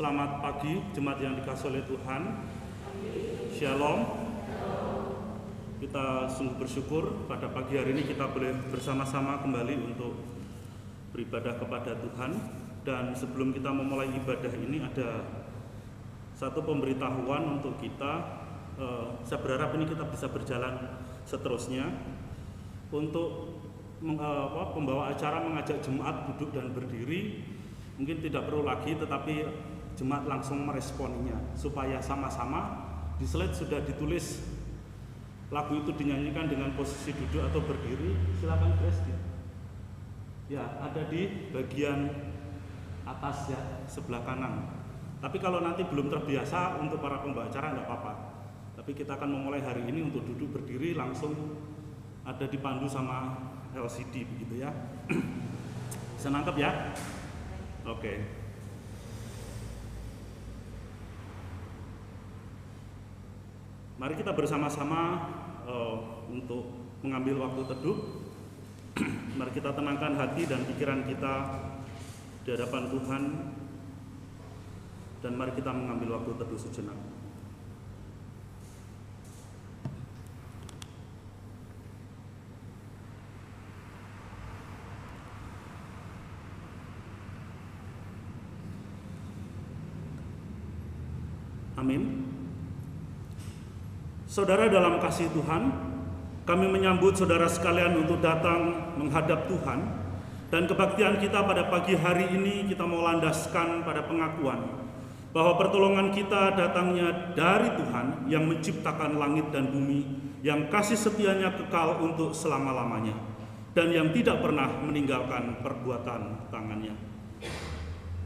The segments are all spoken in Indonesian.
Selamat pagi, jemaat yang dikasihi oleh Tuhan. Shalom. Kita sungguh bersyukur pada pagi hari ini kita boleh bersama-sama kembali untuk beribadah kepada Tuhan. Dan sebelum kita memulai ibadah ini ada satu pemberitahuan untuk kita. Saya berharap ini kita bisa berjalan seterusnya untuk pembawa acara mengajak jemaat duduk dan berdiri. Mungkin tidak perlu lagi, tetapi jemaat langsung meresponinya supaya sama-sama di slide sudah ditulis lagu itu dinyanyikan dengan posisi duduk atau berdiri. Silakan Grace. Ya, ada di bagian atas ya, sebelah kanan. Tapi kalau nanti belum terbiasa untuk para pembawa acara enggak apa-apa. Tapi kita akan memulai hari ini untuk duduk berdiri langsung ada dipandu sama LCD begitu ya. Bisa nangkep ya? Oke. Mari kita bersama-sama untuk mengambil waktu teduh. Mari kita tenangkan hati dan pikiran kita di hadapan Tuhan. Dan mari kita mengambil waktu teduh sejenak. Amin. Saudara dalam kasih Tuhan, kami menyambut saudara sekalian untuk datang menghadap Tuhan. Dan kebaktian kita pada pagi hari ini kita mau landaskan pada pengakuan bahwa pertolongan kita datangnya dari Tuhan yang menciptakan langit dan bumi, yang kasih setianya kekal untuk selama-lamanya, dan yang tidak pernah meninggalkan perbuatan tangannya.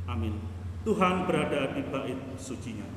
Amin. Tuhan berada di bait sucinya.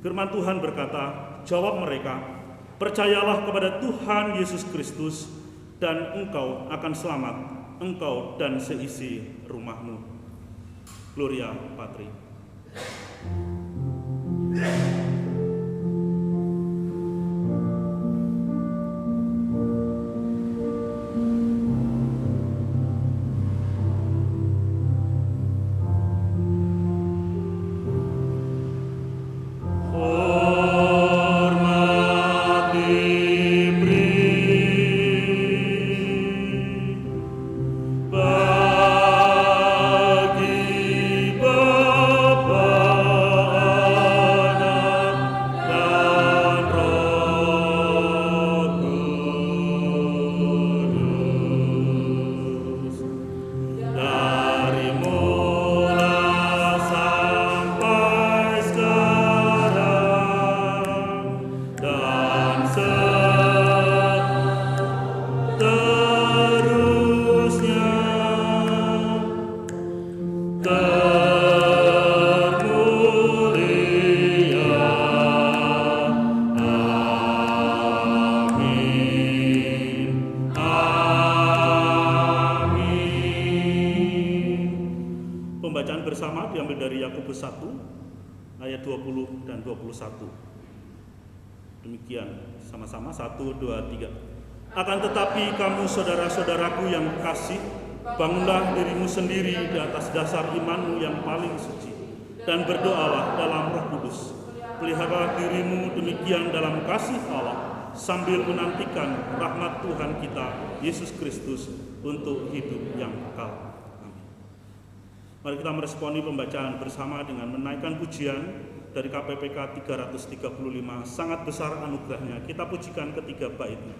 Firman Tuhan berkata, jawab mereka, percayalah kepada Tuhan Yesus Kristus dan engkau akan selamat, engkau dan seisi rumahmu. Gloria Patri. Bagi Bapa ayat 20 dan 21. Demikian, sama-sama 1, 2, 3. Akan tetapi kamu saudara-saudaraku yang kasih, bangunlah dirimu sendiri di atas dasar imanmu yang paling suci, dan berdoalah dalam Roh Kudus. Peliharalah dirimu demikian dalam kasih Allah, sambil menantikan rahmat Tuhan kita, Yesus Kristus, untuk hidup yang kekal. Amin. Mari kita meresponi pembacaan bersama dengan menaikkan pujian dari KPPK 335, sangat besar anugerahnya. Kita pujikan ketiga baitnya.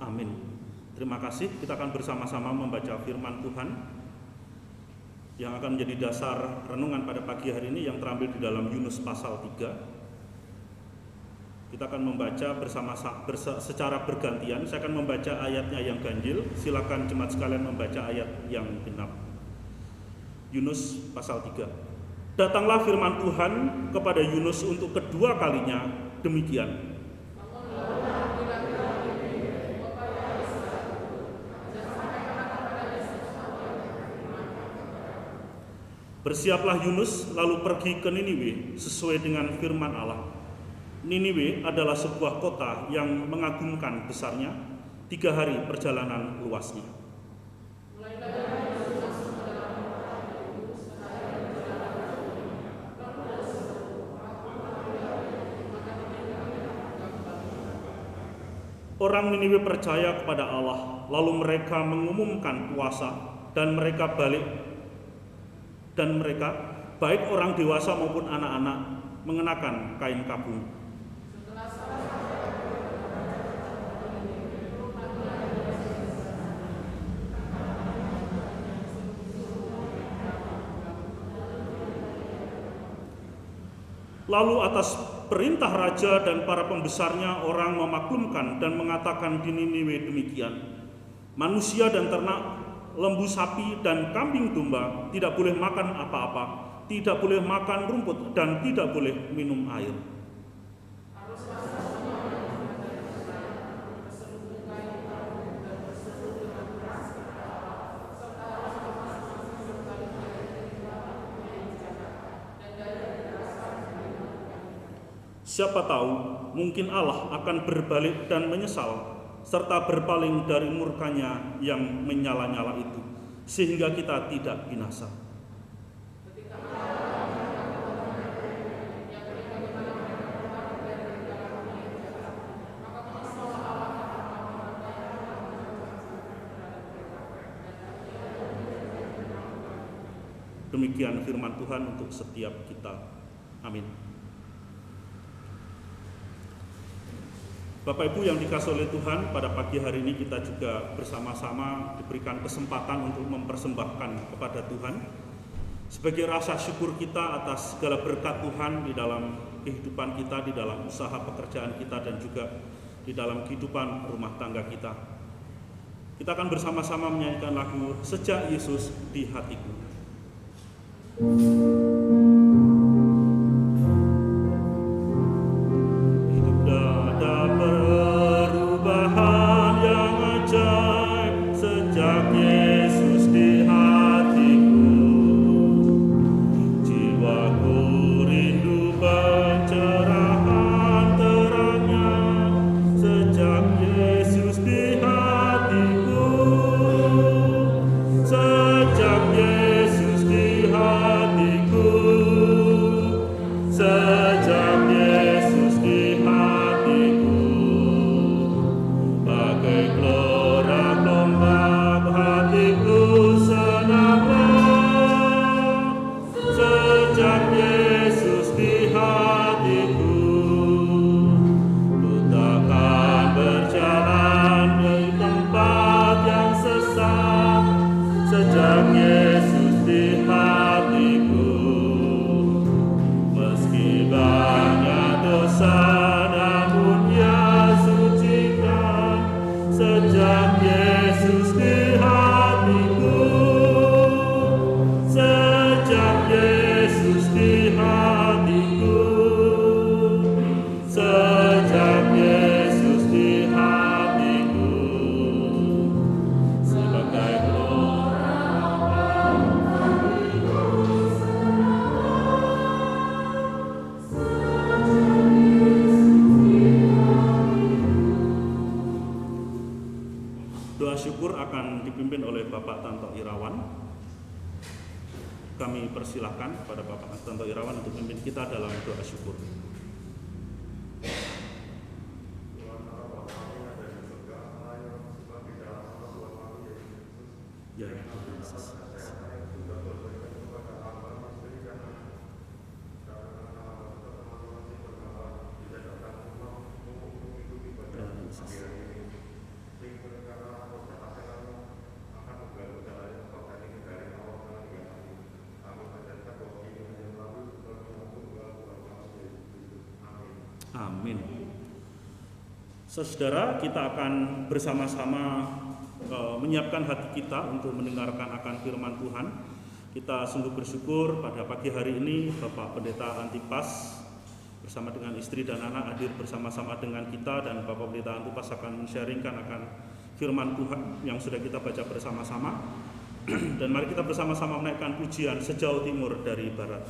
Amin. Terima kasih. Kita akan bersama-sama membaca firman Tuhan yang akan menjadi dasar renungan pada pagi hari ini yang terambil di dalam Yunus pasal 3. Kita akan membaca secara bergantian. Saya akan membaca ayatnya yang ganjil. Silakan jemaat sekalian membaca ayat yang genap. Yunus pasal 3. Datanglah firman Tuhan kepada Yunus untuk kedua kalinya demikian. Bersiaplah Yunus lalu pergi ke Niniwe sesuai dengan firman Allah. Niniwe adalah sebuah kota yang mengagumkan besarnya, 3 hari perjalanan luasnya. Orang Niniwe percaya kepada Allah, lalu mereka mengumumkan puasa dan mereka baik orang dewasa maupun anak-anak mengenakan kain kabung. Lalu atas perintah raja dan para pembesarnya orang memaklumkan dan mengatakan di Niniwe demikian. Manusia dan ternak, lembu sapi dan kambing domba tidak boleh makan apa-apa, tidak boleh makan rumput dan tidak boleh minum air. Siapa tahu, mungkin Allah akan berbalik dan menyesal, serta berpaling dari murkanya yang menyala-nyala itu, sehingga kita tidak binasa. Demikian firman Tuhan untuk setiap kita. Amin. Bapak Ibu yang dikasihi oleh Tuhan, pada pagi hari ini kita juga bersama-sama diberikan kesempatan untuk mempersembahkan kepada Tuhan sebagai rasa syukur kita atas segala berkat Tuhan di dalam kehidupan kita, di dalam usaha pekerjaan kita, dan juga di dalam kehidupan rumah tangga kita. Kita akan bersama-sama menyanyikan lagu Sejak Yesus di Hatiku. Kami persilahkan kepada Bapak Tanto Irawan untuk memimpin kita dalam doa syukur. Ya, Amin. Saudara, kita akan bersama-sama menyiapkan hati kita untuk mendengarkan akan firman Tuhan. Kita sungguh bersyukur pada pagi hari ini Bapak Pendeta Antipas bersama dengan istri dan anak hadir bersama-sama dengan kita, dan Bapak Pendeta Antipas akan men-sharingkan akan firman Tuhan yang sudah kita baca bersama-sama. Dan mari kita bersama-sama menaikkan pujian sejauh timur dari barat.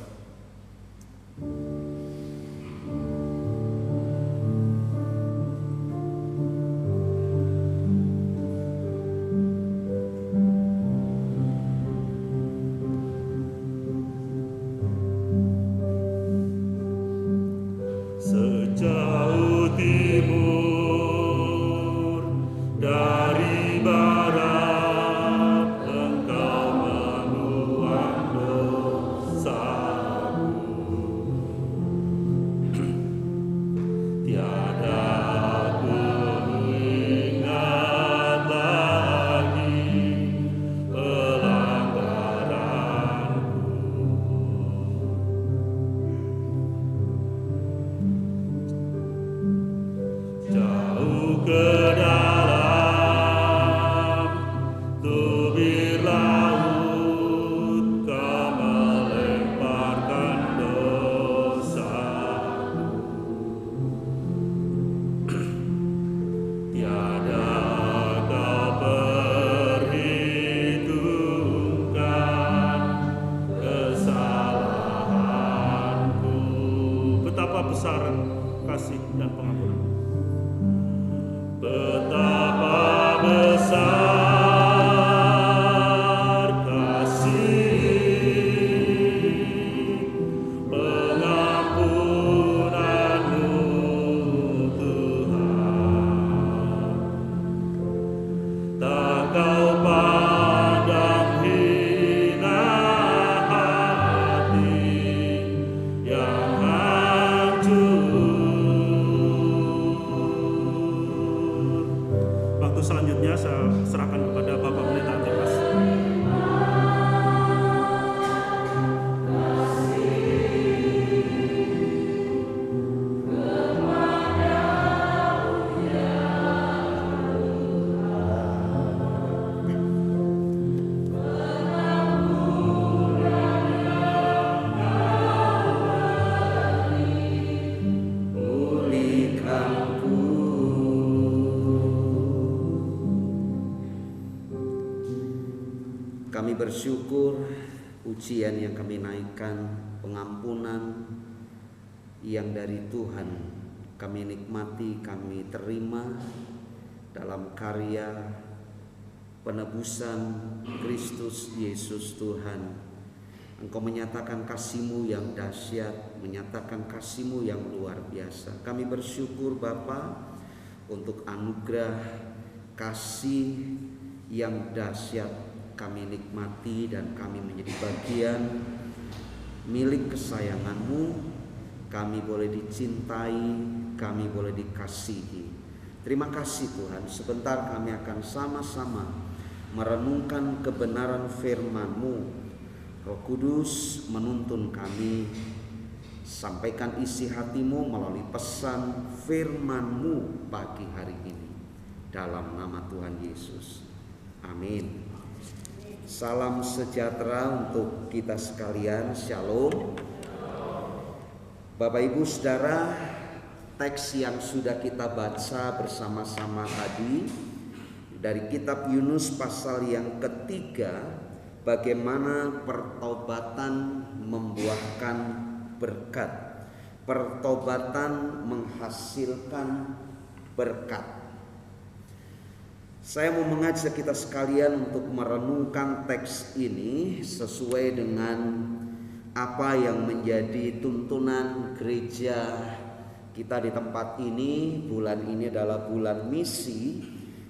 Bersyukur pujian yang kami naikkan, pengampunan yang dari Tuhan kami nikmati, kami terima dalam karya penebusan Kristus Yesus Tuhan. Engkau menyatakan kasih-Mu yang dahsyat, menyatakan kasih-Mu yang luar biasa. Kami bersyukur Bapa untuk anugerah kasih yang dahsyat kami nikmati dan kami menjadi bagian milik kesayangan-Mu. Kami boleh dicintai, kami boleh dikasihi. Terima kasih Tuhan. Sebentar kami akan sama-sama merenungkan kebenaran firman-Mu. Roh Kudus menuntun kami, sampaikan isi hati-Mu melalui pesan firman-Mu pagi hari ini. Dalam nama Tuhan Yesus. Amin. Salam sejahtera untuk kita sekalian. Shalom. Bapak Ibu Saudara, teks yang sudah kita baca bersama-sama tadi dari kitab Yunus pasal yang ketiga, bagaimana pertobatan membuahkan berkat. Pertobatan menghasilkan berkat. Saya mau mengajak kita sekalian untuk merenungkan teks ini sesuai dengan apa yang menjadi tuntunan gereja kita di tempat ini. Bulan ini adalah bulan misi.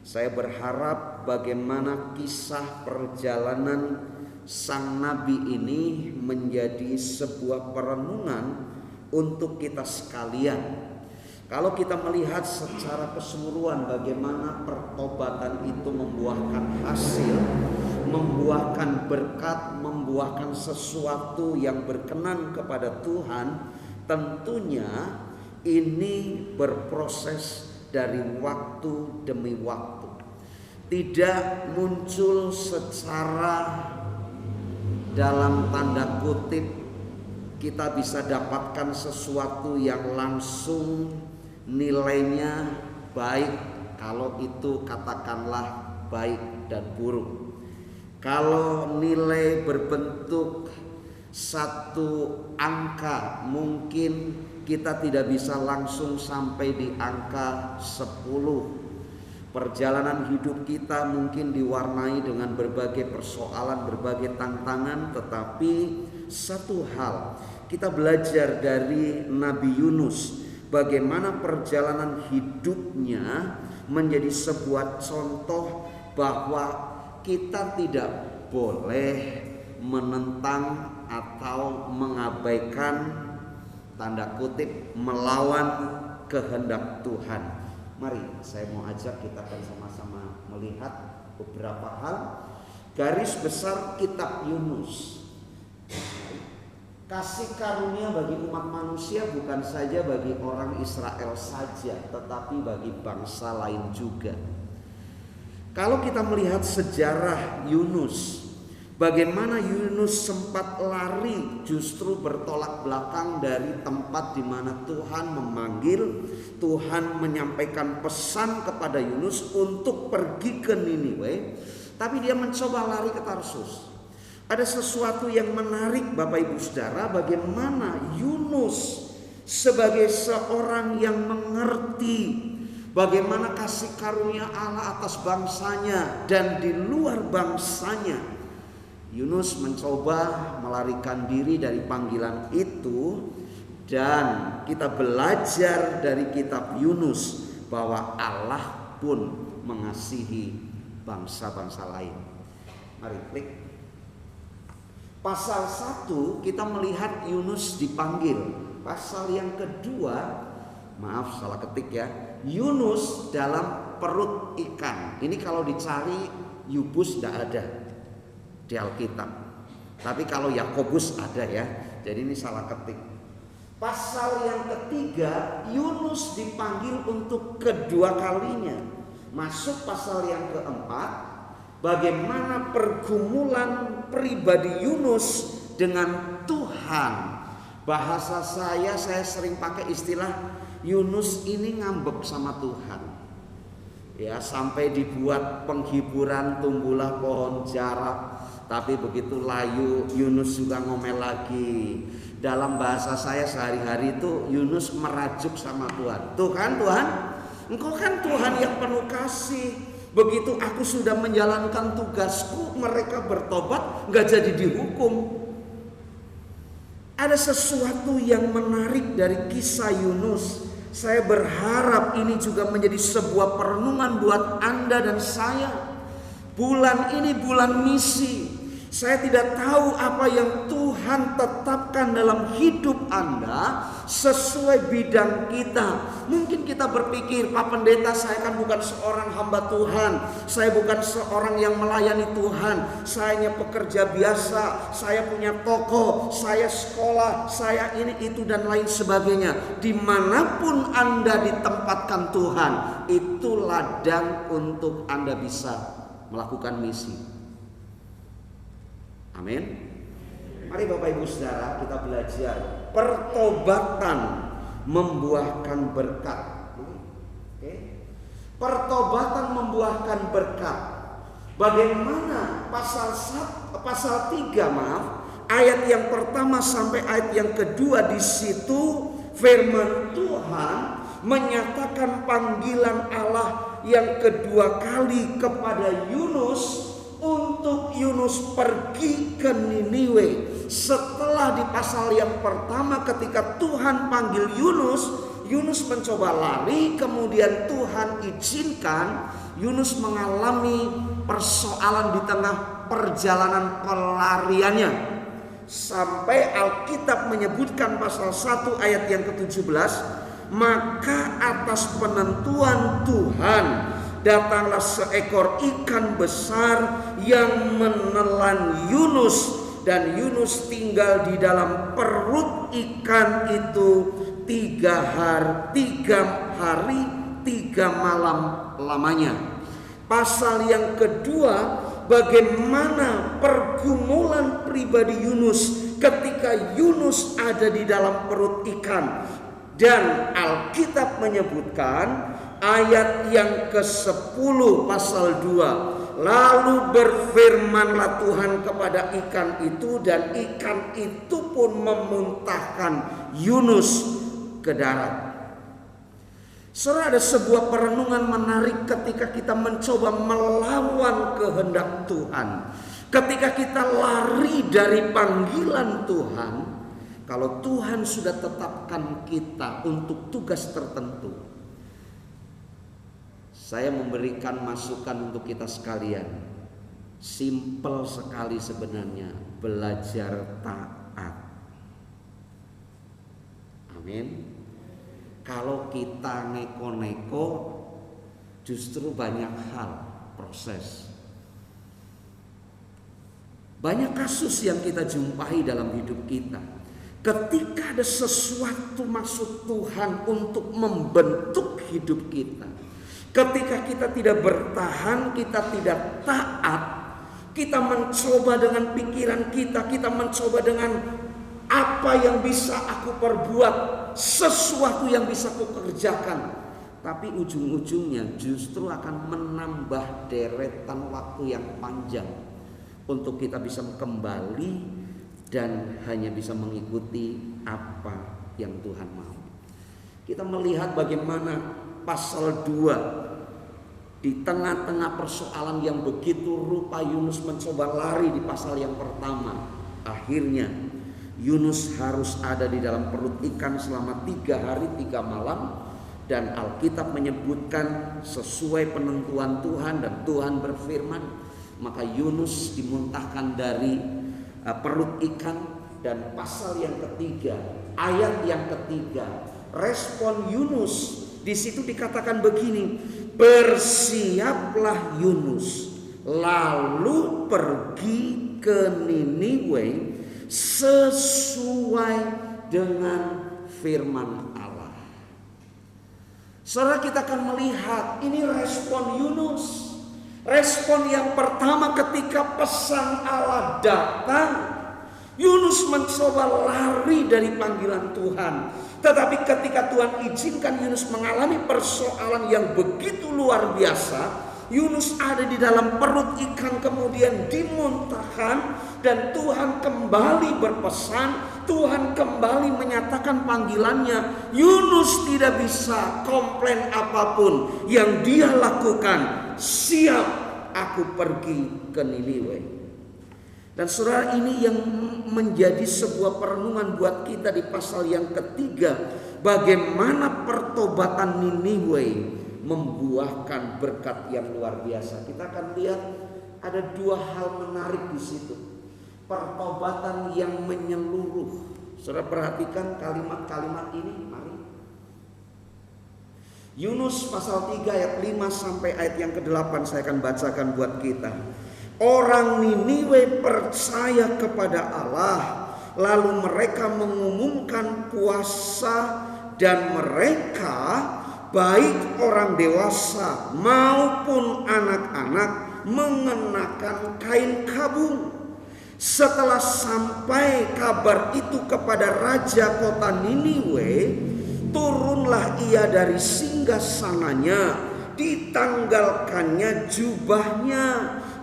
Saya berharap bagaimana kisah perjalanan sang nabi ini menjadi sebuah perenungan untuk kita sekalian. Kalau kita melihat secara keseluruhan bagaimana pertobatan itu membuahkan hasil, membuahkan berkat, membuahkan sesuatu yang berkenan kepada Tuhan, tentunya ini berproses dari waktu demi waktu. Tidak muncul secara dalam tanda kutip kita bisa dapatkan sesuatu yang langsung nilainya baik, kalau itu katakanlah baik dan buruk. Kalau nilai berbentuk satu angka, mungkin kita tidak bisa langsung sampai di angka 10. Perjalanan hidup kita mungkin diwarnai dengan berbagai persoalan, berbagai tantangan, tetapi satu hal kita belajar dari Nabi Yunus, bagaimana perjalanan hidupnya menjadi sebuah contoh bahwa kita tidak boleh menentang atau mengabaikan, tanda kutip, melawan kehendak Tuhan. Mari saya mau ajak kita akan sama-sama melihat beberapa hal. Garis besar kitab Yunus. Kasih karunia bagi umat manusia bukan saja bagi orang Israel saja, tetapi bagi bangsa lain juga. Kalau kita melihat sejarah Yunus, bagaimana Yunus sempat lari, justru bertolak belakang dari tempat di mana Tuhan memanggil. Tuhan menyampaikan pesan kepada Yunus untuk pergi ke Niniwe, tapi dia mencoba lari ke Tarsus. Ada sesuatu yang menarik Bapak Ibu Saudara, bagaimana Yunus sebagai seorang yang mengerti bagaimana kasih karunia Allah atas bangsanya dan di luar bangsanya. Yunus mencoba melarikan diri dari panggilan itu, dan kita belajar dari kitab Yunus bahwa Allah pun mengasihi bangsa-bangsa lain. Mari klik. Pasal 1 kita melihat Yunus dipanggil. Pasal yang kedua, maaf salah ketik ya, Yunus dalam perut ikan. Ini kalau dicari Yubus tidak ada di Alkitab, tapi kalau Yakobus ada ya. Jadi ini salah ketik. Pasal yang ketiga, Yunus dipanggil untuk kedua kalinya. Masuk pasal yang keempat, bagaimana pergumulan pribadi Yunus dengan Tuhan. Bahasa saya sering pakai istilah Yunus ini ngambek sama Tuhan. Ya, sampai dibuat penghiburan tumbuhlah pohon jarak, tapi begitu layu Yunus juga ngomel lagi. Dalam bahasa saya sehari-hari itu Yunus merajuk sama Tuhan. Tuhan, Engkau kan Tuhan yang penuh kasih. Begitu aku sudah menjalankan tugasku, mereka bertobat, gak jadi dihukum. Ada sesuatu yang menarik dari kisah Yunus. Saya berharap ini juga menjadi sebuah perenungan buat Anda dan saya. Bulan ini bulan misi. Saya tidak tahu apa yang Tuhan tetapkan dalam hidup Anda sesuai bidang kita. Mungkin kita berpikir, Pak Pendeta, saya kan bukan seorang hamba Tuhan. Saya bukan seorang yang melayani Tuhan. Saya hanya pekerja biasa. Saya punya toko, saya sekolah, saya ini, itu, dan lain sebagainya. Dimanapun Anda ditempatkan Tuhan, itu ladang untuk Anda bisa melakukan misi. Amin. Mari Bapak Ibu Saudara, kita belajar pertobatan membuahkan berkat. Oke. Pertobatan membuahkan berkat. Bagaimana pasal 3 ayat yang pertama sampai ayat yang kedua, di situ firman Tuhan menyatakan panggilan Allah yang kedua kali kepada Yunus untuk Yunus pergi ke Niniwe. Setelah di pasal yang pertama ketika Tuhan panggil Yunus mencoba lari, kemudian Tuhan izinkan Yunus mengalami persoalan di tengah perjalanan pelariannya. Sampai Alkitab menyebutkan pasal 1 ayat yang ke-17, maka atas penentuan Tuhan datanglah seekor ikan besar yang menelan Yunus, dan Yunus tinggal di dalam perut ikan itu 3 hari 3 malam lamanya. Pasal yang kedua, bagaimana pergumulan pribadi Yunus ketika Yunus ada di dalam perut ikan. Dan Alkitab menyebutkan ayat yang ke-10 pasal 2, lalu berfirmanlah Tuhan kepada ikan itu, dan ikan itu pun memuntahkan Yunus ke darat. Saudara, ada sebuah perenungan menarik ketika kita mencoba melawan kehendak Tuhan. Ketika kita lari dari panggilan Tuhan, kalau Tuhan sudah tetapkan kita untuk tugas tertentu, saya memberikan masukan untuk kita sekalian. Simpel sekali sebenarnya, belajar taat. Amin. Kalau kita neko-neko, justru banyak hal proses. Banyak kasus yang kita jumpai dalam hidup kita. Ketika ada sesuatu maksud Tuhan untuk membentuk hidup kita, ketika kita tidak bertahan, kita tidak taat, kita mencoba dengan pikiran kita mencoba dengan apa yang bisa aku perbuat, sesuatu yang bisa aku kerjakan, tapi ujung-ujungnya justru akan menambah deretan waktu yang panjang untuk kita bisa kembali dan hanya bisa mengikuti apa yang Tuhan mau. Kita melihat bagaimana pasal 2, di tengah-tengah persoalan yang begitu rupa Yunus mencoba lari di pasal yang pertama. Akhirnya Yunus harus ada di dalam perut ikan selama 3 hari 3 malam. Dan Alkitab menyebutkan sesuai penentuan Tuhan, dan Tuhan berfirman, maka Yunus dimuntahkan dari perut ikan. Dan pasal yang ketiga, ayat yang ketiga, respon Yunus di situ dikatakan begini, bersiaplah Yunus lalu pergi ke Niniwe sesuai dengan firman Allah. Saudara, kita akan melihat ini respon Yunus. Respon yang pertama ketika pesan Allah datang, Yunus mencoba lari dari panggilan Tuhan. Tetapi ketika Tuhan izinkan Yunus mengalami persoalan yang begitu luar biasa, Yunus ada di dalam perut ikan, kemudian dimuntahkan, dan Tuhan kembali berpesan, Tuhan kembali menyatakan panggilannya. Yunus tidak bisa komplain apapun yang dia lakukan. Siap, aku pergi ke Niniwe. Dan saudara, ini yang menjadi sebuah perenungan buat kita di pasal yang ketiga. Bagaimana pertobatan Niniwe membuahkan berkat yang luar biasa. Kita akan lihat ada 2 hal menarik di situ. Pertobatan yang menyeluruh. Saudara perhatikan kalimat-kalimat ini, mari. Yunus pasal 3 ayat 5 sampai ayat yang ke-8 saya akan bacakan buat kita. Orang Niniwe percaya kepada Allah, lalu mereka mengumumkan puasa, dan mereka baik orang dewasa maupun anak-anak mengenakan kain kabung. Setelah sampai kabar itu kepada raja kota Niniwe, turunlah ia dari singgasananya, ditanggalkannya jubahnya,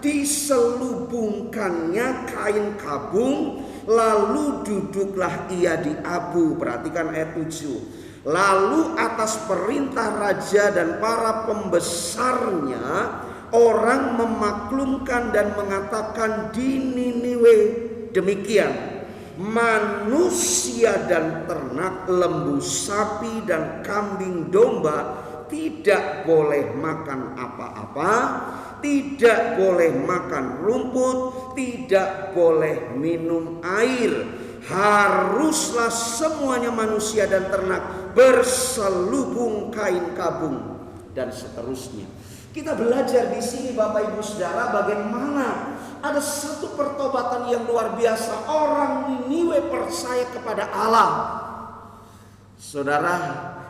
diselubungkannya kain kabung, lalu duduklah ia di abu. Perhatikan ayat 7. Lalu atas perintah raja dan para pembesarnya, orang memaklumkan dan mengatakan di Niniwe demikian, manusia dan ternak, lembu, sapi dan kambing domba tidak boleh makan apa-apa, tidak boleh makan rumput, tidak boleh minum air. Haruslah semuanya manusia dan ternak berselubung kain kabung, dan seterusnya. Kita belajar di sini Bapak Ibu Saudara bagaimana ada satu pertobatan yang luar biasa. Orang Niniwe percaya kepada Allah. Saudara,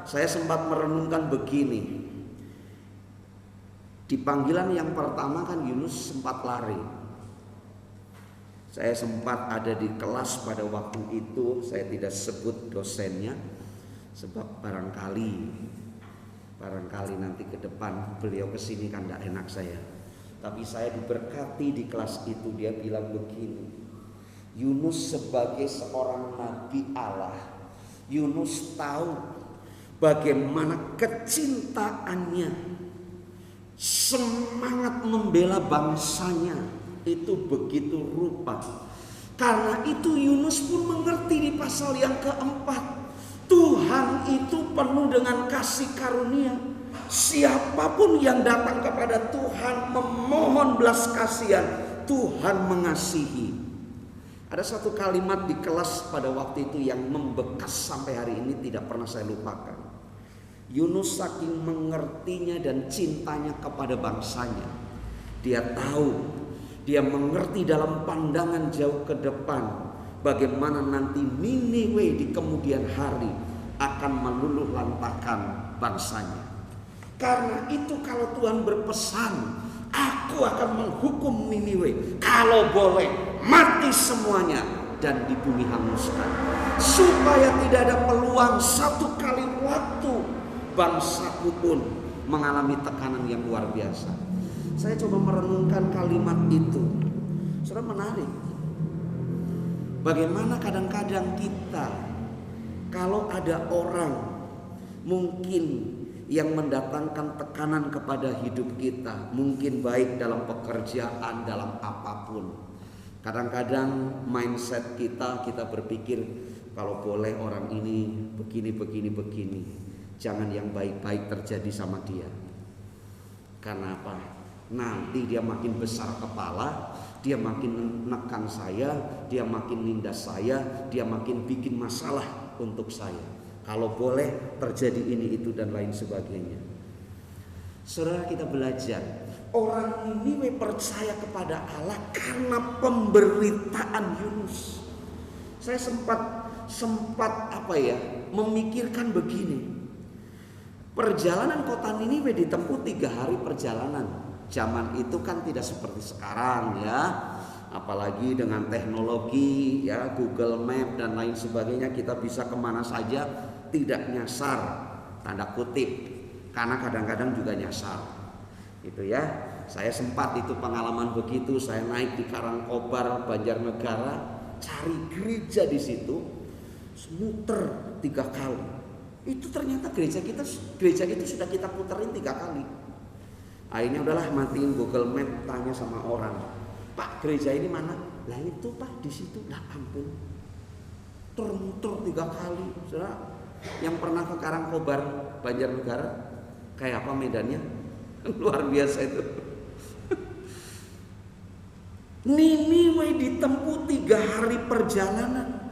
saya sempat merenungkan begini. Di panggilan yang pertama kan Yunus sempat lari. Saya sempat ada di kelas pada waktu itu, saya tidak sebut dosennya sebab barangkali nanti ke depan beliau kesini kan tidak enak saya. Tapi saya diberkati di kelas itu, dia bilang begini, Yunus sebagai seorang nabi Allah, Yunus tahu bagaimana kecintaannya, semangat membela bangsanya itu begitu rupa. Karena itu Yunus pun mengerti di pasal yang keempat, Tuhan itu penuh dengan kasih karunia. Siapapun yang datang kepada Tuhan memohon belas kasihan, Tuhan mengasihi. Ada satu kalimat di kelas pada waktu itu yang membekas sampai hari ini tidak pernah saya lupakan. Yunus saking mengertinya dan cintanya kepada bangsanya, dia tahu, dia mengerti dalam pandangan jauh ke depan bagaimana nanti Niniwe di kemudian hari akan meluluh lantakan bangsanya. Karena itu kalau Tuhan berpesan, aku akan menghukum Niniwe, kalau boleh mati semuanya dan di bumi hanguskan, supaya tidak ada peluang satu kali waktu bangsaku pun mengalami tekanan yang luar biasa. Saya coba merenungkan kalimat itu. Saudara, menarik. Bagaimana kadang-kadang kita kalau ada orang mungkin yang mendatangkan tekanan kepada hidup kita, mungkin baik dalam pekerjaan, dalam apapun. Kadang-kadang mindset kita berpikir kalau boleh orang ini begini. Jangan yang baik-baik terjadi sama dia. Karena apa? Nanti dia makin besar kepala, dia makin menekan saya, dia makin nindas saya, dia makin bikin masalah untuk saya. Kalau boleh terjadi ini, itu dan lain sebagainya. Saudara, kita belajar. Orang ini percaya kepada Allah karena pemberitaan Yunus. Saya sempat memikirkan begini. Perjalanan kota Niniwe ditempuh 3 hari perjalanan. Zaman itu kan tidak seperti sekarang ya. Apalagi dengan teknologi ya, Google Map dan lain sebagainya, kita bisa kemana saja tidak nyasar, tanda kutip, karena kadang-kadang juga nyasar gitu ya. Saya sempat itu pengalaman begitu. Saya naik di Karangkobar, Banjarnegara, cari gereja di situ, muter 3 kali. Itu ternyata gereja itu sudah kita puterin 3 kali. Akhirnya udahlah, matiin Google Map, tanya sama orang, Pak, gereja ini mana? Lah itu Pak, di situ. Lah ampun, muter 3 kali. Saudara, yang pernah ke Karangkobar, Banjarnegara, kayak apa medannya? Luar biasa itu. Niniwe ditempuh 3 hari perjalanan.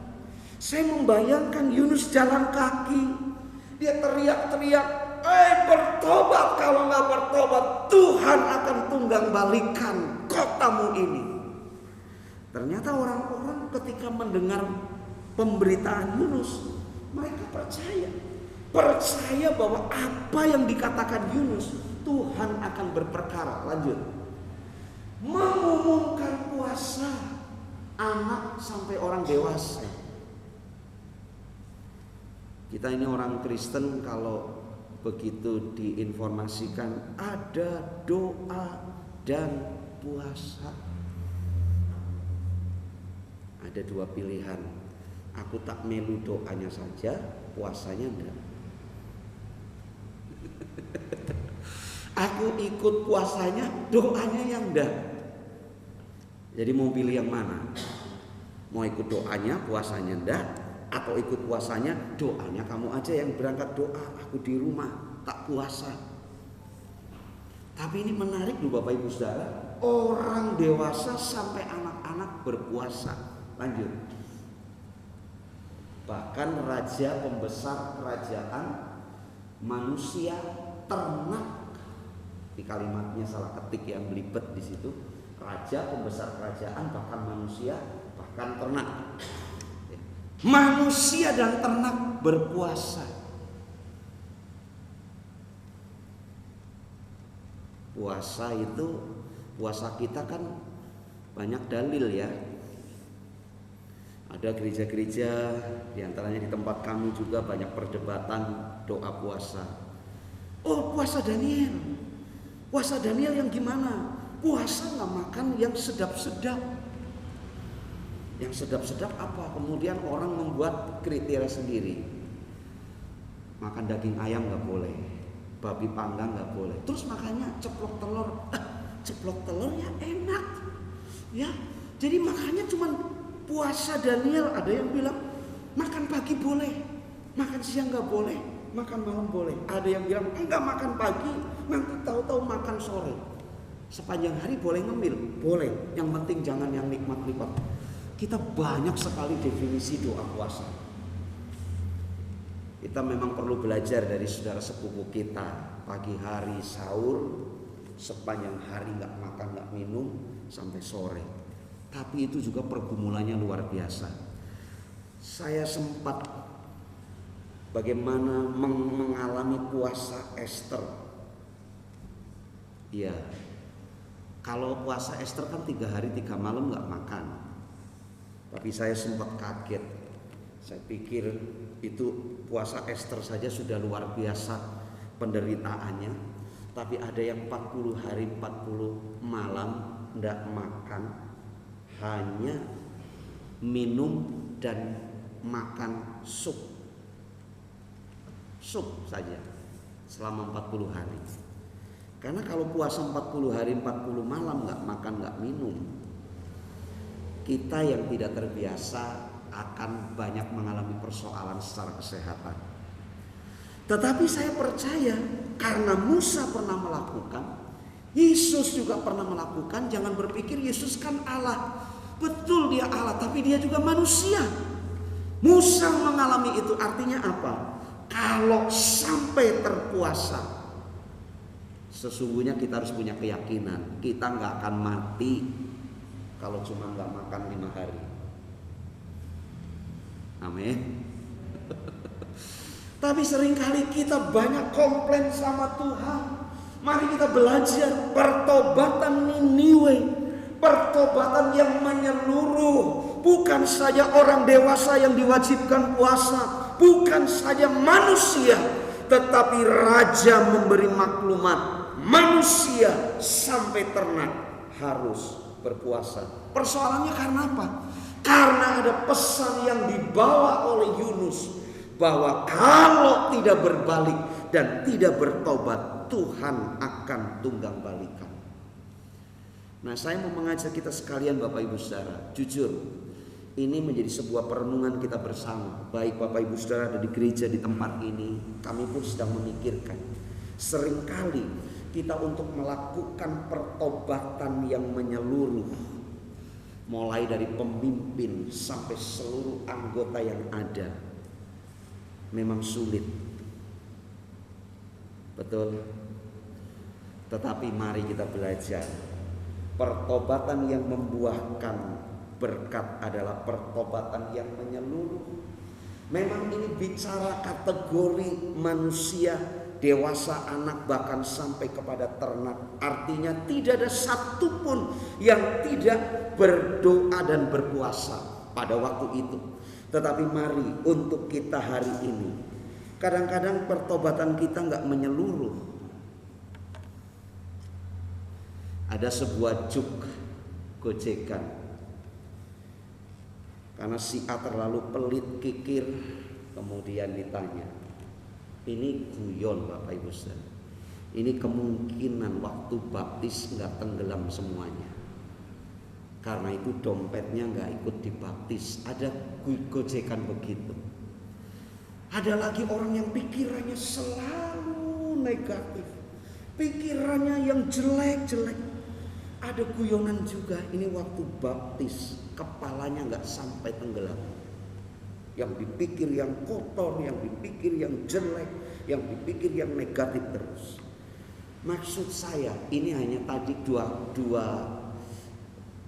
Saya membayangkan Yunus jalan kaki, dia teriak-teriak, bertobat, kalau nggak bertobat Tuhan akan tunggang balikan kotamu ini. Ternyata orang-orang ketika mendengar pemberitaan Yunus, mereka percaya bahwa apa yang dikatakan Yunus, Tuhan akan berperkara. Lanjut, mengumumkan puasa anak sampai orang dewasa. Kita ini orang Kristen, kalau begitu diinformasikan ada doa dan puasa, ada 2 pilihan. Aku tak melu doanya saja, puasanya enggak. Aku ikut puasanya, doanya yang enggak. Jadi mau pilih yang mana? Mau ikut doanya, puasanya enggak, atau ikut puasanya, doanya kamu aja yang berangkat doa, aku di rumah tak puasa. Tapi ini menarik loh Bapak Ibu Saudara, orang dewasa sampai anak-anak berpuasa. Lanjut. Bahkan raja pembesar kerajaan manusia ternak, di kalimatnya salah ketik yang belibet di situ. Raja pembesar kerajaan, bahkan manusia, bahkan ternak. Manusia dan ternak berpuasa. Puasa kita kan banyak dalil ya. Ada gereja-gereja, diantaranya di tempat kami juga banyak perdebatan doa puasa. Oh, puasa Daniel. Puasa Daniel yang gimana? Puasa nggak makan yang sedap-sedap. Yang sedap-sedap apa? Kemudian orang membuat kriteria sendiri. Makan daging ayam nggak boleh, babi panggang nggak boleh. Terus makanya ceplok telur. Ceplok telurnya enak, ya. Jadi makanya cuman puasa Daniel. Ada yang bilang makan pagi boleh, makan siang nggak boleh, makan malam boleh. Ada yang bilang enggak, makan pagi, nanti tahu-tahu makan sore. Sepanjang hari boleh ngemil, boleh. Yang penting jangan yang nikmat-nikmat. Kita banyak sekali definisi doa puasa. Kita memang perlu belajar dari saudara sepupu kita. Pagi hari sahur, sepanjang hari nggak makan nggak minum sampai sore. Tapi itu juga pergumulannya luar biasa. Saya sempat bagaimana mengalami puasa Esther. Ya, kalau puasa Esther kan 3 hari 3 malam nggak makan. Tapi saya sempat kaget. Saya pikir itu puasa Esther saja sudah luar biasa penderitaannya. Tapi ada yang 40 hari 40 malam tidak makan, hanya minum dan makan sup saja selama 40 hari. Karena kalau puasa 40 hari 40 malam nggak makan nggak minum, kita yang tidak terbiasa akan banyak mengalami persoalan secara kesehatan. Tetapi saya percaya karena Musa pernah melakukan, Yesus juga pernah melakukan. Jangan berpikir Yesus kan Allah. Betul dia Allah, tapi dia juga manusia. Musa mengalami itu, artinya apa? Kalau sampai terpuasa, sesungguhnya kita harus punya keyakinan kita nggak akan mati kalau cuma nggak makan 5 hari. Amin. Tapi seringkali kita banyak komplain sama Tuhan. Mari kita belajar pertobatan Niniwe, pertobatan yang menyeluruh. Bukan saja orang dewasa yang diwajibkan puasa, bukan saja manusia, tetapi raja memberi maklumat, manusia sampai ternak harus berpuasa. Persoalannya karena apa? Karena ada pesan yang dibawa oleh Yunus, bahwa kalau tidak berbalik dan tidak bertobat, Tuhan akan tunggang balikan. Nah, saya mau mengajak kita sekalian Bapak Ibu Saudara, jujur, ini menjadi sebuah perenungan kita bersama. Baik Bapak Ibu Saudara ada di gereja di tempat ini, kami pun sedang memikirkan. Seringkali kita untuk melakukan pertobatan yang menyeluruh, mulai dari pemimpin sampai seluruh anggota yang ada, memang sulit. Betul. Tetapi mari kita belajar. Pertobatan yang membuahkan berkat adalah pertobatan yang menyeluruh. Memang ini bicara kategori manusia, dewasa, anak, bahkan sampai kepada ternak. Artinya tidak ada satupun yang tidak berdoa dan berpuasa pada waktu itu. Tetapi mari untuk kita hari ini, kadang-kadang pertobatan kita nggak menyeluruh. Ada sebuah gojekan, karena si A terlalu pelit, kikir, kemudian ditanya, ini guyon Bapak Ibu Saudara, ini kemungkinan waktu baptis nggak tenggelam semuanya. Karena itu dompetnya nggak ikut dibaptis. Ada gojekan begitu. Ada lagi orang yang pikirannya selalu negatif, pikirannya yang jelek-jelek. Ada guyonan juga, ini waktu baptis kepalanya nggak sampai tenggelam. Yang dipikir yang kotor, yang dipikir yang jelek, yang dipikir yang negatif terus. Maksud saya ini hanya tadi dua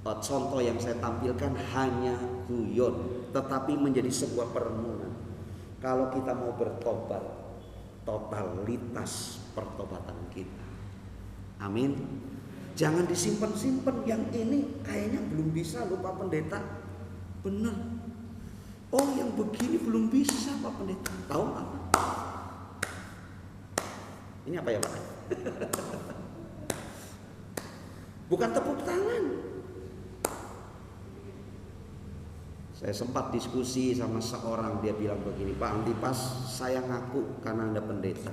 contoh yang saya tampilkan hanya guyon, tetapi menjadi sebuah perenungan. Kalau kita mau bertobat, totalitas pertobatan kita. Amin. Jangan disimpan-simpan, yang ini kayaknya belum bisa lupa pendeta. Benar. Oh, yang begini belum bisa Pak Pendeta. Tahu apa? Ini apa ya Pak? Bukan tepuk tangan. Saya sempat diskusi sama seorang, dia bilang begini, Pak Antipas, saya ngaku karena Anda pendeta.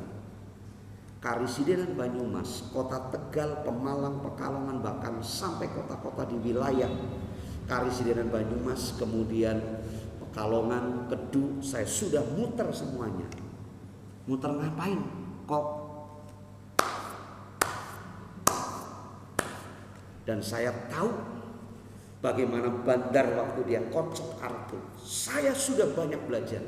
Karisidenan Banyumas, kota Tegal, Pemalang, Pekalongan, bahkan sampai kota-kota di wilayah Karisidenan Banyumas, kemudian Pekalongan, Kedu, saya sudah muter semuanya. Muter ngapain? Kok? Dan saya tahu bagaimana bandar waktu dia kocok kartu. Saya sudah banyak belajar.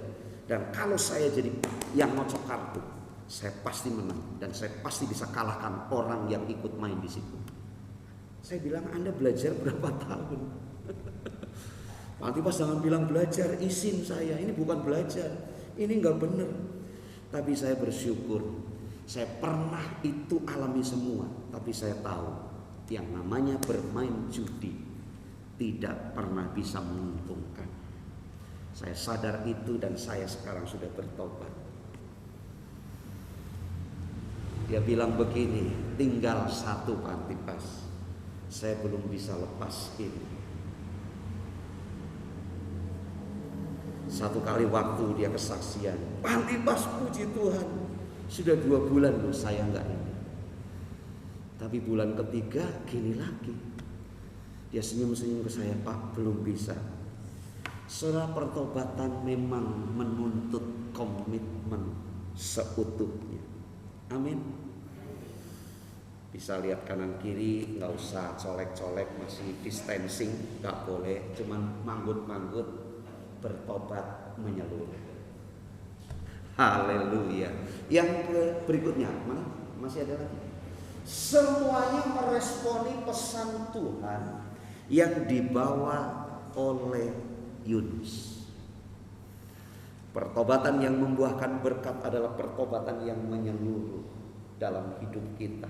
Dan kalau saya jadi yang ngocok kartu, saya pasti menang. Dan saya pasti bisa kalahkan orang yang ikut main di situ. Saya bilang, Anda belajar berapa tahun? Nanti pas jangan bilang belajar, izin saya. Ini bukan belajar. Ini nggak benar. Tapi saya bersyukur. Saya pernah itu alami semua. Tapi saya tahu yang namanya bermain judi tidak pernah bisa menguntungkan. Saya sadar itu dan saya sekarang sudah bertobat. Dia bilang begini, tinggal satu Pak Antipas, saya belum bisa lepas ini. Satu kali waktu dia kesaksian, Pak Antipas puji Tuhan, sudah 2 bulan loh saya nggak ini. Tapi bulan ketiga gini lagi. Dia senyum-senyum ke saya, Pak belum bisa. Saudara, pertobatan memang menuntut komitmen seutuhnya. Amin. Bisa lihat kanan kiri, nggak usah colek-colek, masih distancing, nggak boleh, cuman manggut-manggut, bertobat menyeluruh. Haleluya. Yang berikutnya, mana? Masih ada lagi. Semuanya meresponi pesan Tuhan yang dibawa oleh Yunus. Pertobatan yang membuahkan berkat adalah pertobatan yang menyeluruh dalam hidup kita.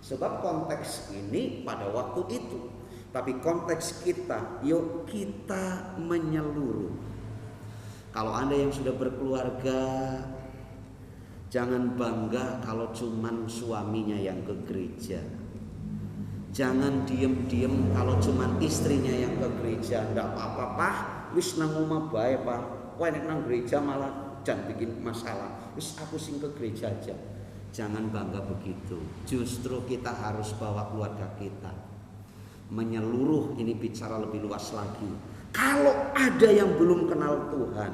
Sebab konteks ini pada waktu itu, tapi konteks kita, yuk kita menyeluruh. Kalau Anda yang sudah berkeluarga, jangan bangga kalau cuman suaminya yang ke gereja. Jangan diem-diem kalau cuman istrinya yang ke gereja. Nggak apa-apa Pak, wis nang omah bae Pak. Kowe nek nang gereja malah jangan bikin masalah. Wis aku sing ke gereja aja. Jangan bangga begitu. Justru kita harus bawa keluarga kita menyeluruh. Ini bicara lebih luas lagi. Kalau ada yang belum kenal Tuhan,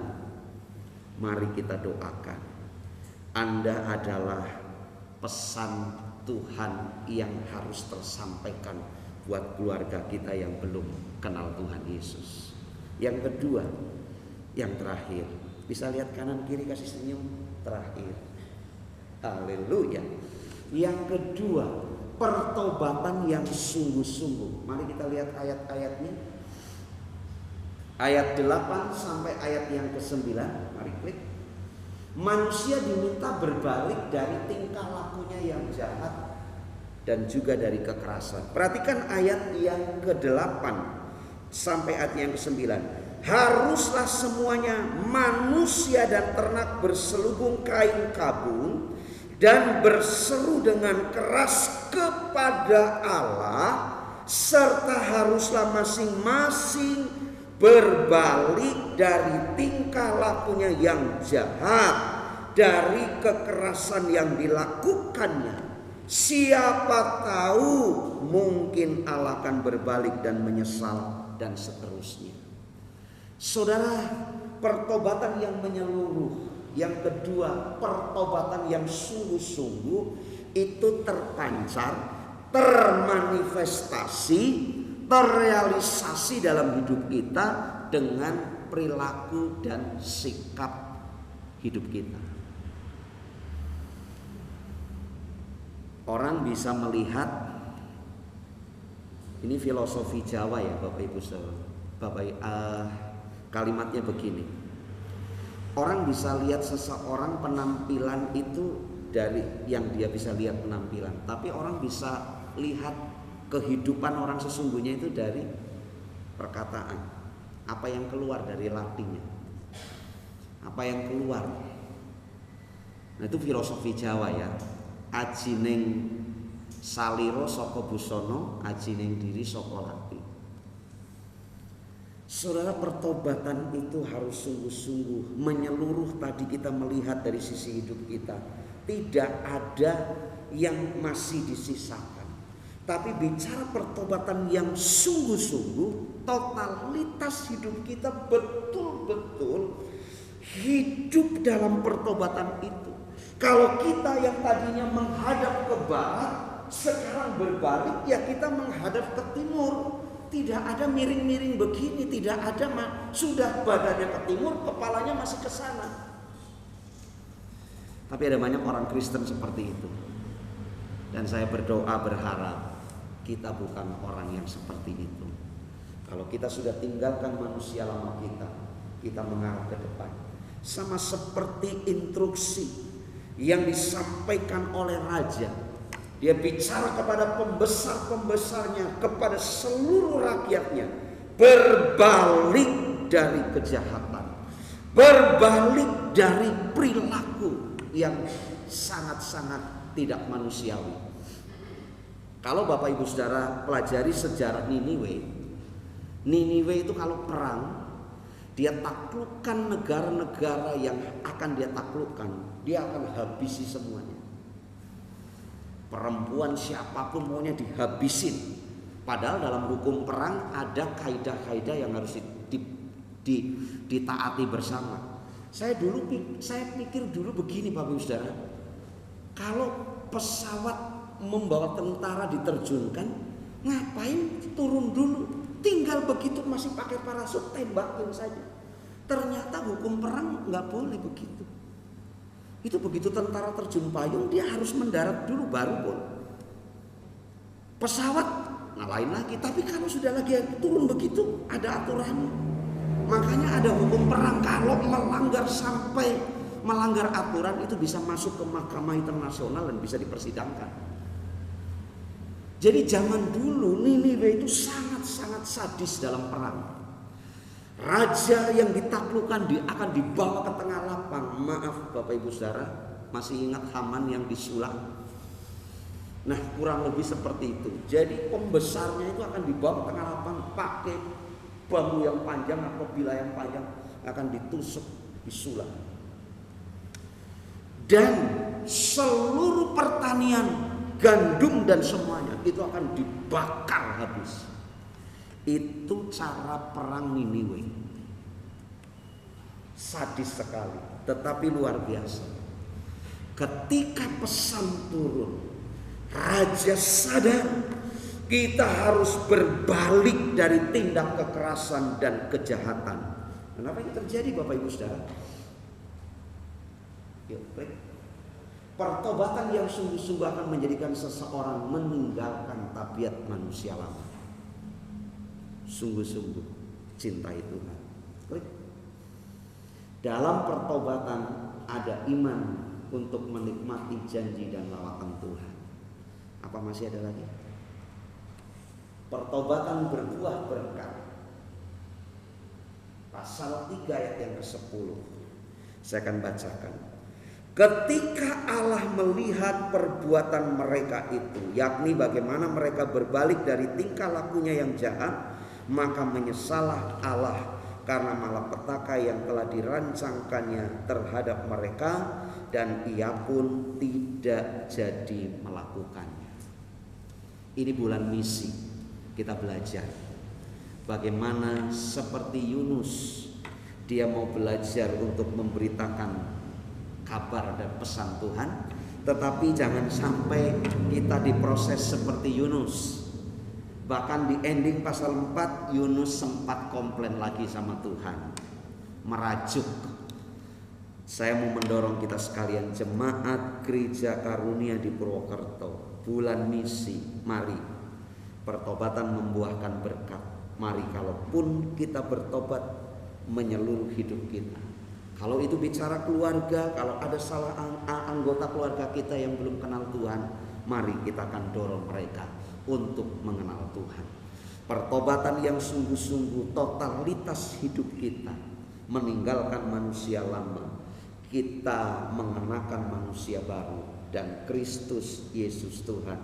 mari kita doakan. Anda adalah pesan Tuhan yang harus tersampaikan buat keluarga kita yang belum kenal Tuhan Yesus. Yang kedua, yang terakhir, bisa lihat kanan kiri, kasih senyum. Terakhir, haleluya. Yang kedua, pertobatan yang sungguh-sungguh. Mari kita lihat ayat-ayatnya. Ayat 8 sampai ayat yang ke-9. Mari klik. Manusia diminta berbalik dari tingkah lakunya yang jahat dan juga dari kekerasan. Perhatikan ayat yang ke-8 sampai ayat yang ke-9. Haruslah semuanya manusia dan ternak berselubung kain kabung dan berseru dengan keras kepada Allah, serta haruslah masing-masing berbalik dari tingkah lakunya yang jahat, dari kekerasan yang dilakukannya. Siapa tahu mungkin Allah akan berbalik dan menyesal, dan seterusnya. Saudara, pertobatan yang menyeluruh. Yang kedua, pertobatan yang sungguh-sungguh itu terpancar, termanifestasi, terrealisasi dalam hidup kita dengan perilaku dan sikap hidup kita. Orang bisa melihat Ini filosofi Jawa ya Bapak Ibu Saudara. Kalimatnya begini. Orang bisa lihat seseorang penampilan itu dari yang dia bisa lihat penampilan, tapi orang bisa lihat kehidupan orang sesungguhnya itu dari perkataan. Apa yang keluar dari latinya, apa yang keluar. Nah itu filosofi Jawa ya. Aji ning saliro saka busana, aji ning diri saka lati. Saudara, pertobatan itu harus sungguh-sungguh menyeluruh. Tadi kita melihat dari sisi hidup kita, tidak ada yang masih disisakan. Tapi bicara pertobatan yang sungguh-sungguh, totalitas hidup kita betul-betul hidup dalam pertobatan itu. Kalau kita yang tadinya menghadap ke barat, sekarang berbalik, ya kita menghadap ke timur. Tidak ada miring-miring begini, tidak ada sudah badannya ke timur, kepalanya masih ke sana. Tapi ada banyak orang Kristen seperti itu. Dan saya berdoa berharap kita bukan orang yang seperti itu. Kalau kita sudah tinggalkan manusia lama kita mengarah ke depan. Sama seperti instruksi yang disampaikan oleh raja. Dia bicara kepada pembesar-pembesarnya, kepada seluruh rakyatnya, berbalik dari kejahatan, berbalik dari perilaku yang sangat-sangat tidak manusiawi. Kalau Bapak Ibu Saudara pelajari sejarah Niniwe itu kalau perang, dia taklukkan negara-negara yang akan dia taklukkan, dia akan habisi semuanya. Perempuan siapapun maunya dihabisin. Padahal dalam hukum perang ada kaidah-kaidah yang harus ditaati bersama. Saya pikir dulu begini Bapak Ibu Saudara. Kalau pesawat membawa tentara diterjunkan, ngapain turun dulu? Tinggal begitu masih pakai parasut, tembakin saja. Ternyata hukum perang nggak boleh begitu. Itu begitu tentara terjun payung, dia harus mendarat dulu baru boleh. Pesawat, nah lain lagi. Tapi kalau sudah lagi turun begitu, ada aturannya. Makanya ada hukum perang. Kalau sampai melanggar aturan, itu bisa masuk ke mahkamah internasional dan bisa dipersidangkan. Jadi zaman dulu Niniwe itu sangat-sangat sadis dalam perang. Raja yang ditaklukkan akan dibawa ke tengah lapang. Maaf Bapak Ibu Saudara, masih ingat Haman yang disulap? Nah kurang lebih seperti itu. Jadi pembesarnya itu akan dibawa ke tengah lapang, pakai bambu yang panjang atau bila yang panjang, akan ditusuk, disulap. Dan seluruh pertanian, gandum dan semuanya itu akan dibakar habis. Itu cara perang Niniwe. Sadis sekali, tetapi luar biasa. Ketika pesan turun, raja sadar kita harus berbalik dari tindak kekerasan dan kejahatan. Kenapa ini terjadi Bapak Ibu Saudara? Yuk, baik. Pertobatan yang sungguh-sungguh akan menjadikan seseorang meninggalkan tabiat manusia lama. Sungguh-sungguh cintai Tuhan. Baik. Dalam pertobatan ada iman untuk menikmati janji dan lawatan Tuhan. Apa masih ada lagi? Pertobatan berbuah berkat. Pasal 3 ayat yang ke-10. Saya akan bacakan. Ketika Allah melihat perbuatan mereka itu, yakni bagaimana mereka berbalik dari tingkah lakunya yang jahat, maka menyesallah Allah karena malapetaka yang telah dirancangkannya terhadap mereka, dan ia pun tidak jadi melakukannya. Ini bulan misi, kita belajar bagaimana seperti Yunus, dia mau belajar untuk memberitakan kabar dan pesan Tuhan, tetapi jangan sampai kita diproses seperti Yunus. Bahkan di ending pasal 4 Yunus sempat komplain lagi sama Tuhan, merajuk. Saya mau mendorong kita sekalian, jemaat Gereja Karunia di Purwokerto, bulan misi, mari Pertobatan membuahkan berkat. Mari kalaupun kita bertobat menyeluruh hidup kita. Kalau itu bicara keluarga, kalau ada salah anggota keluarga kita yang belum kenal Tuhan, mari kita akan dorong mereka untuk mengenal Tuhan. Pertobatan yang sungguh-sungguh, totalitas hidup kita, meninggalkan manusia lama, kita mengenakan manusia baru, dan Kristus Yesus Tuhan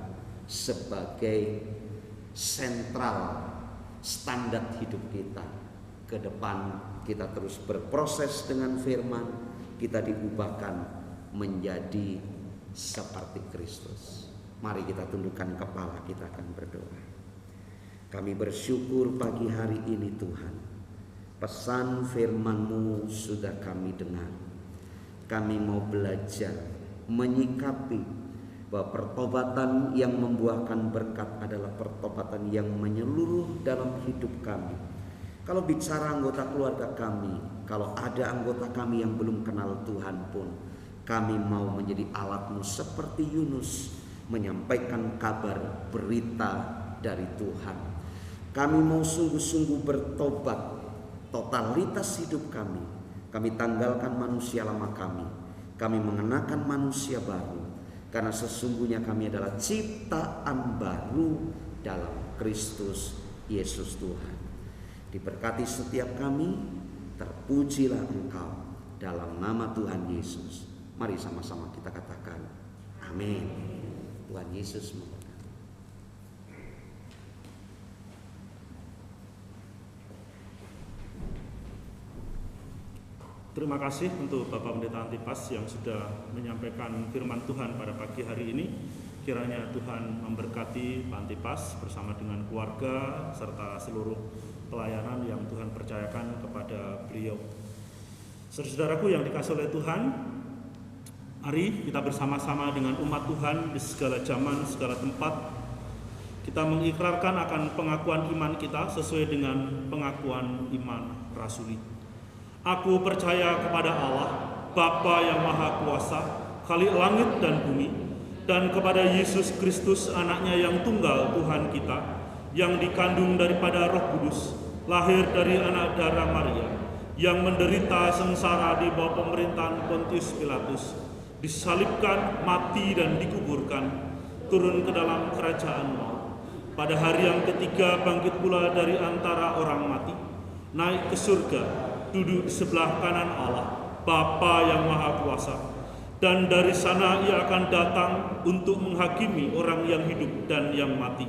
sebagai sentral standar hidup kita. Ke depan kita terus berproses dengan firman, kita diubahkan menjadi seperti Kristus. Mari kita tundukkan kepala, kita akan berdoa. Kami bersyukur pagi hari ini Tuhan, pesan firman-Mu sudah kami dengar. Kami mau belajar menyikapi bahwa pertobatan yang membuahkan berkat adalah pertobatan yang menyeluruh dalam hidup kami. Kalau bicara anggota keluarga kami, kalau ada anggota kami yang belum kenal Tuhan pun, kami mau menjadi alat-Mu seperti Yunus, menyampaikan kabar berita dari Tuhan. Kami mau sungguh-sungguh bertobat, totalitas hidup kami. Kami tanggalkan manusia lama kami mengenakan manusia baru, karena sesungguhnya kami adalah ciptaan baru dalam Kristus Yesus Tuhan. Diberkati setiap kami, terpujilah Engkau dalam nama Tuhan Yesus. Mari sama-sama kita katakan amin. Tuhan Yesus memberkati. Terima kasih untuk Bapak Pendeta Antipas yang sudah menyampaikan firman Tuhan pada pagi hari ini. Kiranya Tuhan memberkati Pak Antipas bersama dengan keluarga serta seluruh pelayanan yang Tuhan percayakan kepada beliau. Saudaraku yang dikasihi oleh Tuhan, mari kita bersama-sama dengan umat Tuhan di segala zaman, segala tempat, kita mengikrarkan akan pengakuan iman kita sesuai dengan pengakuan iman rasuli. Aku percaya kepada Allah, Bapa yang Maha Kuasa, Khalik langit dan bumi, dan kepada Yesus Kristus, anaknya yang tunggal Tuhan kita, yang dikandung daripada Roh Kudus, lahir dari anak darah Maria, yang menderita sengsara di bawah pemerintahan Pontius Pilatus, disalibkan, mati dan dikuburkan, turun ke dalam kerajaan maut. Pada hari yang ketiga bangkit pula dari antara orang mati, naik ke surga, duduk di sebelah kanan Allah, Bapa yang Maha Kuasa, dan dari sana Ia akan datang untuk menghakimi orang yang hidup dan yang mati.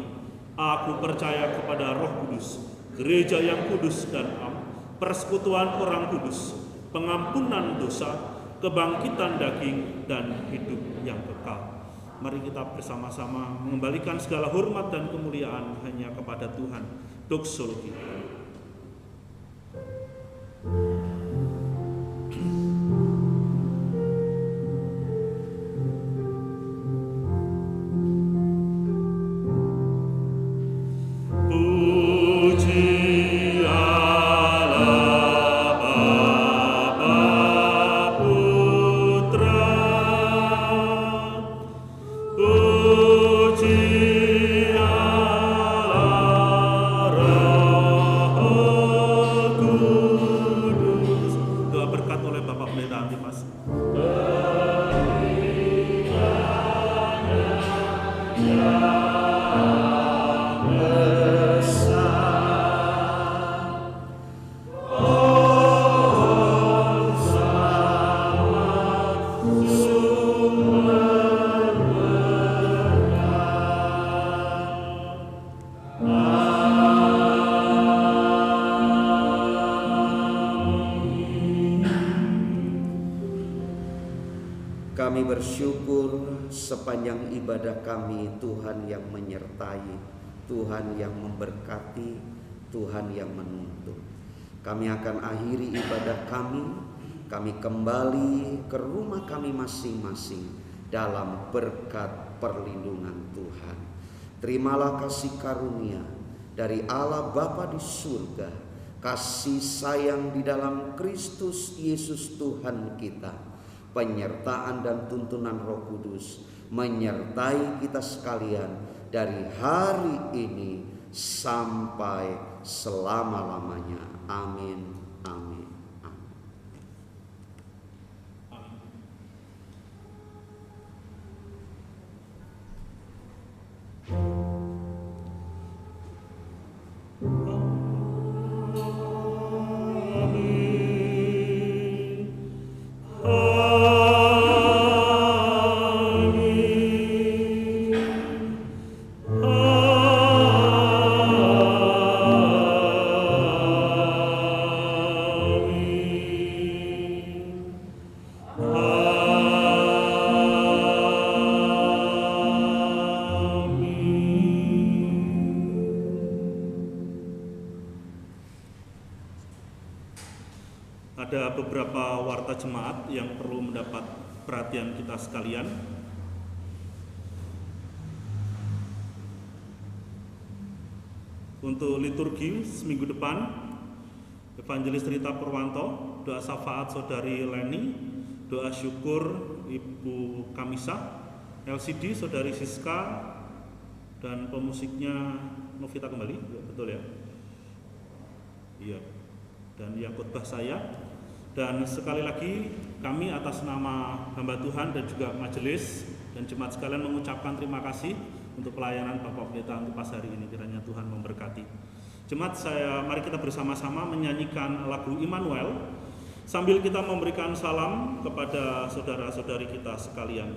Aku percaya kepada Roh Kudus, gereja yang kudus dan am, persekutuan orang kudus, pengampunan dosa, kebangkitan daging, dan hidup yang kekal. Mari kita bersama-sama mengembalikan segala hormat dan kemuliaan hanya kepada Tuhan. Doksologi. Kami bersyukur sepanjang ibadah kami, Tuhan yang menyertai, Tuhan yang memberkati, Tuhan yang menuntun. Kami akan akhiri ibadah kami kembali ke rumah kami masing-masing dalam berkat perlindungan Tuhan. Terimalah kasih karunia dari Allah Bapa di surga, kasih sayang di dalam Kristus Yesus Tuhan kita, penyertaan dan tuntunan Roh Kudus menyertai kita sekalian dari hari ini sampai selama-lamanya. Amin, amin, amin. Ada beberapa warta jemaat yang perlu mendapat perhatian kita sekalian. Untuk liturgi seminggu depan, Evangelis Rita Purwanto, doa syafaat Saudari Leni, doa syukur Ibu Kamisa, LCD Saudari Siska, dan pemusiknya Novita kembali, betul ya? Iya. Dan yang khotbah saya. Dan sekali lagi kami atas nama hamba Tuhan dan juga majelis dan jemaat sekalian mengucapkan terima kasih untuk pelayanan Bapak Pendeta untuk pas hari ini. Kiranya Tuhan memberkati. Jemaat, mari kita bersama-sama menyanyikan lagu Immanuel sambil kita memberikan salam kepada saudara-saudari kita sekalian.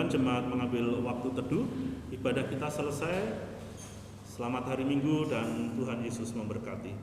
Jemaat mengambil waktu teduh, ibadah kita selesai. Selamat hari Minggu dan Tuhan Yesus memberkati.